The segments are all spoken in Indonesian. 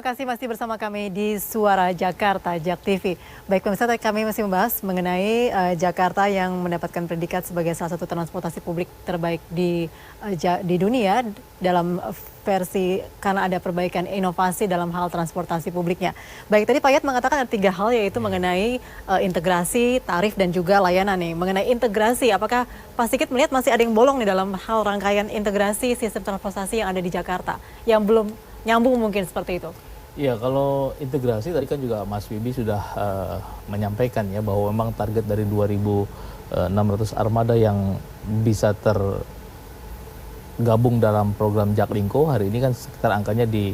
terima kasih masih bersama kami di Suara Jakarta, Jak TV. Baik pemirsa, kami masih membahas mengenai Jakarta yang mendapatkan predikat sebagai salah satu transportasi publik terbaik di dunia dalam versi karena ada perbaikan inovasi dalam hal transportasi publiknya. Baik, tadi Pak Yat mengatakan ada 3 hal yaitu mengenai integrasi, tarif dan juga layanan nih. Mengenai integrasi, apakah Pak Sigit melihat masih ada yang bolong nih dalam hal rangkaian integrasi sistem transportasi yang ada di Jakarta yang belum nyambung mungkin seperti itu? Iya, kalau integrasi tadi kan juga Mas Wibi sudah menyampaikan ya bahwa memang target dari 2.600 armada yang bisa tergabung dalam program Jaklingko hari ini kan sekitar angkanya di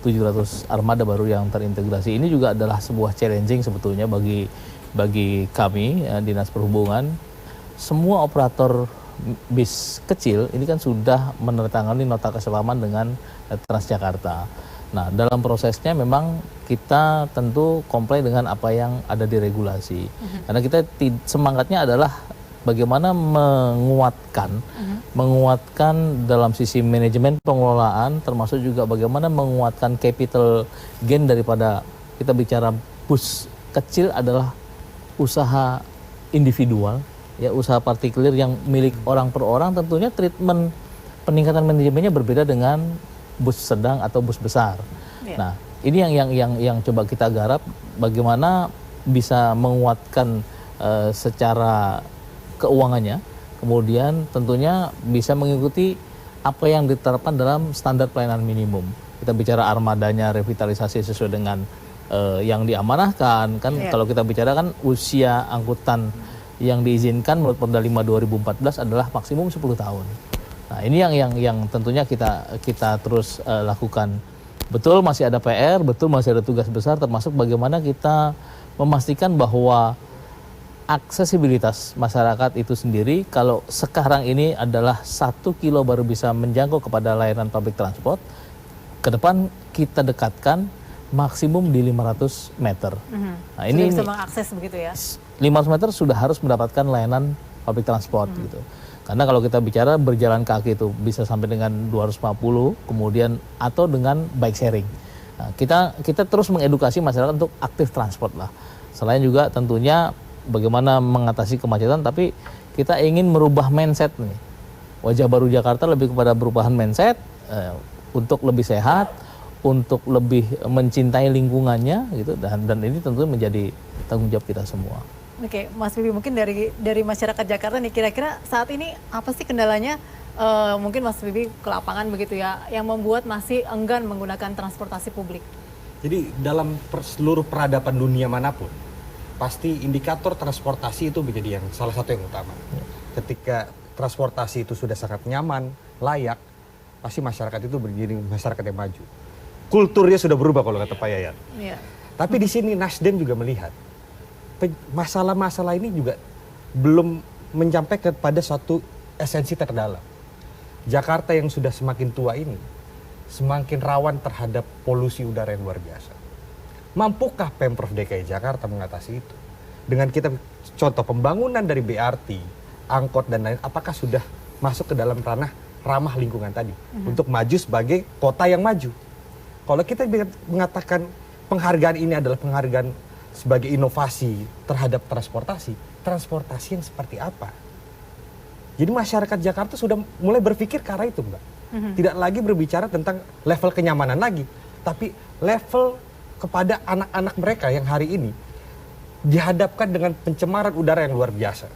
700 armada baru yang terintegrasi. Ini juga adalah sebuah challenging sebetulnya bagi kami ya, Dinas Perhubungan. Semua operator bis kecil ini kan sudah menandatangani nota kesepahaman dengan Transjakarta. Nah, dalam prosesnya memang kita tentu comply dengan apa yang ada di regulasi. Karena kita semangatnya adalah bagaimana menguatkan dalam sisi manajemen pengelolaan, termasuk juga bagaimana menguatkan capital gain daripada kita bicara bus kecil adalah usaha individual, ya usaha partikulir yang milik orang per orang, tentunya treatment peningkatan manajemennya berbeda dengan bus sedang atau bus besar. Yeah. Nah, ini yang coba kita garap bagaimana bisa menguatkan secara keuangannya, kemudian tentunya bisa mengikuti apa yang diterapkan dalam standar pelayanan minimum. Kita bicara armadanya revitalisasi sesuai dengan yang diamanahkan kan. Yeah. Kalau kita bicara kan usia angkutan yang diizinkan menurut Perda 5 2014 adalah maksimum 10 tahun. Nah, ini yang tentunya kita terus lakukan. Betul masih ada PR, betul masih ada tugas besar, termasuk bagaimana kita memastikan bahwa aksesibilitas masyarakat itu sendiri, kalau sekarang ini adalah 1 kilo baru bisa menjangkau kepada layanan public transport, ke depan kita dekatkan maksimum di 500 meter. Nah, ini bisa mengakses begitu ya? 500 meter sudah harus mendapatkan layanan public transport gitu. Karena kalau kita bicara berjalan kaki itu bisa sampai dengan 250, kemudian atau dengan bike sharing. Nah, kita terus mengedukasi masyarakat untuk aktif transport lah. Selain juga tentunya bagaimana mengatasi kemacetan, tapi kita ingin merubah mindset nih. Wajah baru Jakarta lebih kepada perubahan mindset untuk lebih sehat, untuk lebih mencintai lingkungannya gitu, dan ini tentu menjadi tanggung jawab kita semua. Oke, Mas Bibi, mungkin dari masyarakat Jakarta nih, kira-kira saat ini apa sih kendalanya? Mungkin Mas Bibi ke lapangan begitu ya, yang membuat masih enggan menggunakan transportasi publik. Jadi dalam seluruh peradaban dunia manapun, pasti indikator transportasi itu menjadi yang salah satu yang utama. Ketika transportasi itu sudah sangat nyaman, layak, pasti masyarakat itu menjadi masyarakat yang maju. Kulturnya sudah berubah kalau kata Pak Yayat. Iya. Tapi di sini Nasdem juga melihat masalah-masalah ini juga belum mencapai kepada suatu esensi terdalam. Jakarta yang sudah semakin tua ini semakin rawan terhadap polusi udara yang luar biasa. Mampukah Pemprov DKI Jakarta mengatasi itu? Dengan kita contoh pembangunan dari BRT, angkot dan lain, apakah sudah masuk ke dalam ranah ramah lingkungan tadi untuk maju sebagai kota yang maju? Kalau kita mengatakan penghargaan ini adalah penghargaan sebagai inovasi terhadap transportasi yang seperti apa? Jadi masyarakat Jakarta sudah mulai berpikir ke arah itu, Mbak. Tidak lagi berbicara tentang level kenyamanan lagi, tapi level kepada anak-anak mereka yang hari ini dihadapkan dengan pencemaran udara yang luar biasa.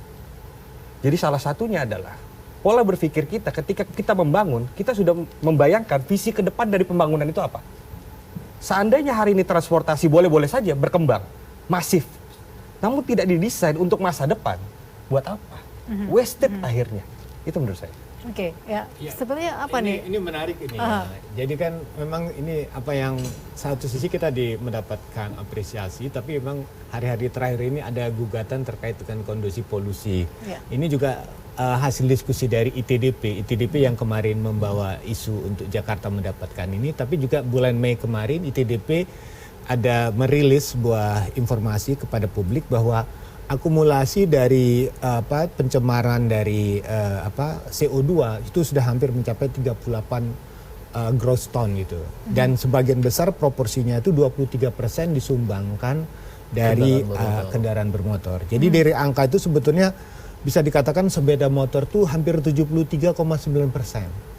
Jadi salah satunya adalah pola berpikir kita ketika kita membangun, kita sudah membayangkan visi ke depan dari pembangunan itu apa. Seandainya hari ini transportasi boleh-boleh saja berkembang, masif, namun tidak didesain untuk masa depan, buat apa? Wasted akhirnya. Itu menurut saya. Oke, ya. Sebenarnya apa nih? Ini menarik ini. Jadi kan memang ini apa yang satu sisi kita mendapatkan apresiasi, tapi memang hari-hari terakhir ini ada gugatan terkait dengan kondisi polusi. Ya. Ini juga hasil diskusi dari ITDP yang kemarin membawa isu untuk Jakarta mendapatkan ini, tapi juga bulan Mei kemarin ITDP ada merilis sebuah informasi kepada publik bahwa akumulasi dari pencemaran dari CO2 itu sudah hampir mencapai 38 gross ton gitu. Dan sebagian besar proporsinya itu 23% disumbangkan dari kendaraan bermotor. Jadi dari angka itu sebetulnya bisa dikatakan sepeda motor tuh hampir 73,9%.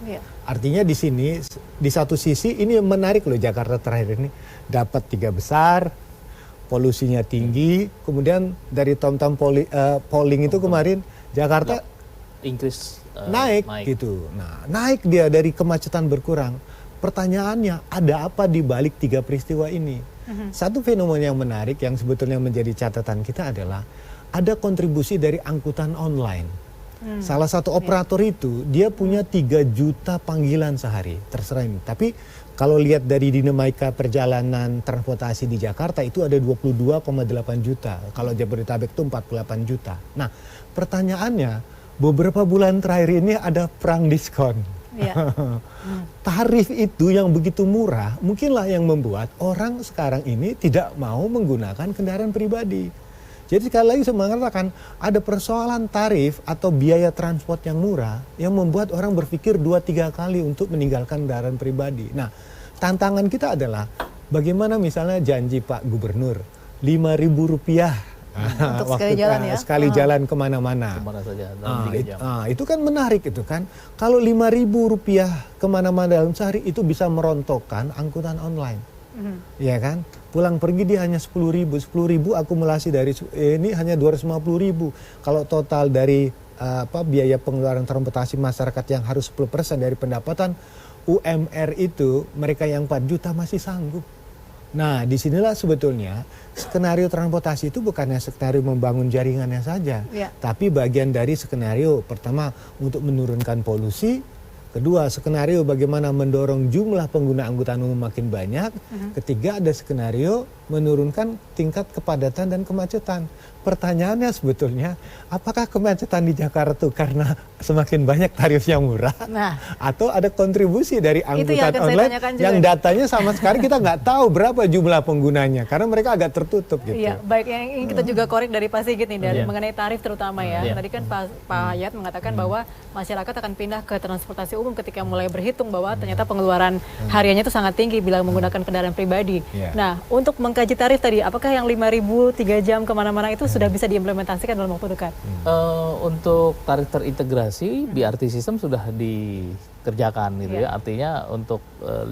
Iya. Artinya di sini di satu sisi ini menarik loh, Jakarta terakhir ini dapat 3 besar, polusinya tinggi, kemudian dari tom-tom polling itu kemarin Jakarta increase naik gitu. Nah, naik dia dari kemacetan berkurang. Pertanyaannya, ada apa di balik 3 peristiwa ini? Satu fenomena yang menarik yang sebetulnya menjadi catatan kita adalah ada kontribusi dari angkutan online. Salah satu operator itu dia punya 3 juta panggilan sehari, terserah ini. Tapi kalau lihat dari dinamika perjalanan transportasi di Jakarta itu ada 22,8 juta. Kalau Jabodetabek itu 48 juta. Nah, pertanyaannya, beberapa bulan terakhir ini ada perang diskon. Iya. Tarif itu yang begitu murah, mungkinlah yang membuat orang sekarang ini tidak mau menggunakan kendaraan pribadi. Jadi sekali lagi saya mengatakan ada persoalan tarif atau biaya transport yang murah yang membuat orang berpikir 2-3 kali untuk meninggalkan kendaraan pribadi. Nah, tantangan kita adalah bagaimana misalnya janji Pak Gubernur Rp5.000 Untuk sekali jalan ya? Sekali jalan kemana-mana. Kemana saja dalam 3 jam. Itu kan menarik itu kan. Kalau Rp5.000 kemana-mana dalam sehari itu bisa merontokkan angkutan online. Ya kan, pulang pergi dia hanya 10.000 akumulasi dari ini hanya 250.000. Kalau total dari biaya pengeluaran transportasi masyarakat yang harus 10% dari pendapatan UMR itu, mereka yang 4 juta masih sanggup. Nah, disinilah sebetulnya skenario transportasi itu bukannya skenario membangun jaringannya saja, tapi bagian dari skenario pertama untuk menurunkan polusi. Kedua, skenario bagaimana mendorong jumlah pengguna angkutan umum makin banyak. Ketiga, ada skenario menurunkan tingkat kepadatan dan kemacetan. Pertanyaannya sebetulnya, apakah kemacetan di Jakarta itu karena semakin banyak tarifnya murah? Nah, atau ada kontribusi dari angkutan online yang juga. datanya sama sekali kita nggak tahu berapa jumlah penggunanya. Karena mereka agak tertutup gitu. Iya, baik, yang ingin kita juga korek dari Pak Sigit nih, dari mengenai tarif terutama ya. Tadi kan Pak Hayat mengatakan bahwa masyarakat akan pindah ke transportasi umum ketika mulai berhitung bahwa ternyata pengeluaran hariannya itu sangat tinggi bila menggunakan kendaraan pribadi. Nah, untuk mengkaji tarif tadi, apakah yang 5.000 3 jam kemana-mana itu sudah bisa diimplementasikan dalam waktu dekat? Untuk tarif terintegrasi, BRT sistem sudah dikerjakan gitu ya. Artinya untuk 5.000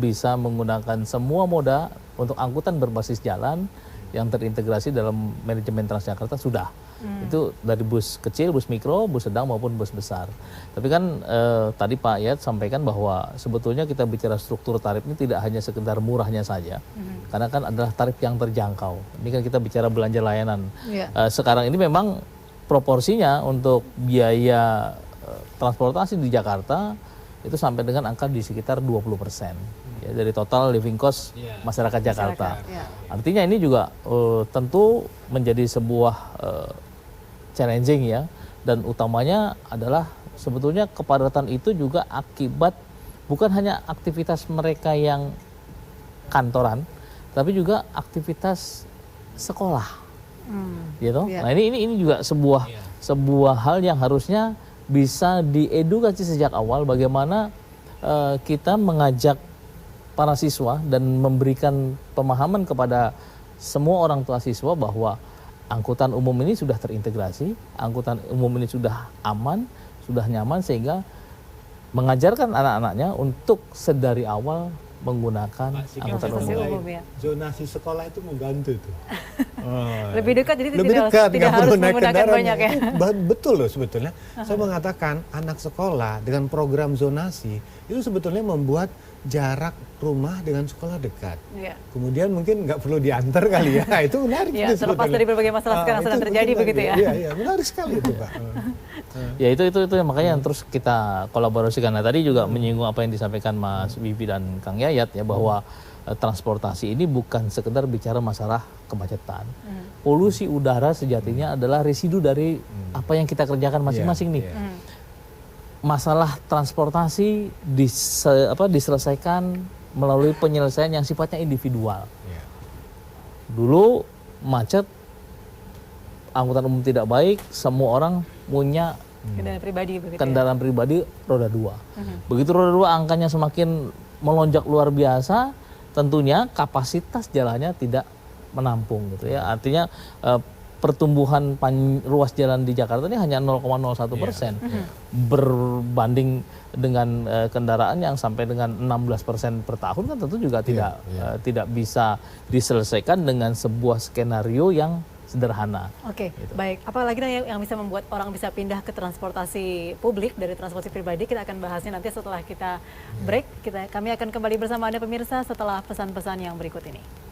bisa menggunakan semua moda untuk angkutan berbasis jalan yang terintegrasi dalam manajemen Transjakarta sudah. Itu dari bus kecil, bus mikro, bus sedang maupun bus besar. Tapi kan tadi Pak Yat sampaikan bahwa sebetulnya kita bicara struktur tarif ini tidak hanya sekedar murahnya saja. Karena kan adalah tarif yang terjangkau. Ini kan kita bicara belanja layanan. Sekarang ini memang proporsinya untuk biaya transportasi di Jakarta itu sampai dengan angka di sekitar 20%. Ya, dari total living cost masyarakat Jakarta. Artinya ini juga tentu menjadi sebuah challenging ya, dan utamanya adalah sebetulnya kepadatan itu juga akibat bukan hanya aktivitas mereka yang kantoran, tapi juga aktivitas sekolah, gitu. Nah ini juga sebuah hal yang harusnya bisa diedukasi sejak awal bagaimana kita mengajak para siswa dan memberikan pemahaman kepada semua orang tua siswa bahwa angkutan umum ini sudah terintegrasi, angkutan umum ini sudah aman, sudah nyaman, sehingga mengajarkan anak-anaknya untuk sedari awal menggunakan angkutan umum. Zonasi sekolah itu membantu tuh. Lebih dekat, jadi lebih tidak harus menggunakan banyak ya. Betul loh sebetulnya. Saya mengatakan anak sekolah dengan program zonasi itu sebetulnya membuat jarak rumah dengan sekolah dekat. Kemudian mungkin nggak perlu diantar kali ya. Itu menarik. Terlepas dari berbagai masalah sekarang sedang terjadi begitu ya. Iya, menarik sekali itu Pak. Ya itu makanya yang terus kita kolaborasikan. Nah tadi juga menyinggung apa yang disampaikan Mas Bibi dan Kang Yayat ya, bahwa transportasi ini bukan sekedar bicara masalah kemacetan. Polusi udara sejatinya adalah residu dari apa yang kita kerjakan masing-masing nih. Masalah transportasi diselesaikan melalui penyelesaian yang sifatnya individual. Dulu macet, angkutan umum tidak baik, semua orang punya Kendaraan pribadi begitu ya? kendaraan pribadi roda 2. Begitu roda 2 angkanya semakin melonjak luar biasa, tentunya kapasitas jalannya tidak menampung gitu ya. Artinya pertumbuhan ruas jalan di Jakarta ini hanya 0,01%, berbanding dengan kendaraan yang sampai dengan 16% per tahun kan tentu juga tidak bisa diselesaikan dengan sebuah skenario yang sederhana. Oke, Gitu. baik. Apalagi yang bisa membuat orang bisa pindah ke transportasi publik dari transportasi pribadi, kita akan bahasnya nanti setelah kita break. Kami akan kembali bersama Anda pemirsa setelah pesan-pesan yang berikut ini.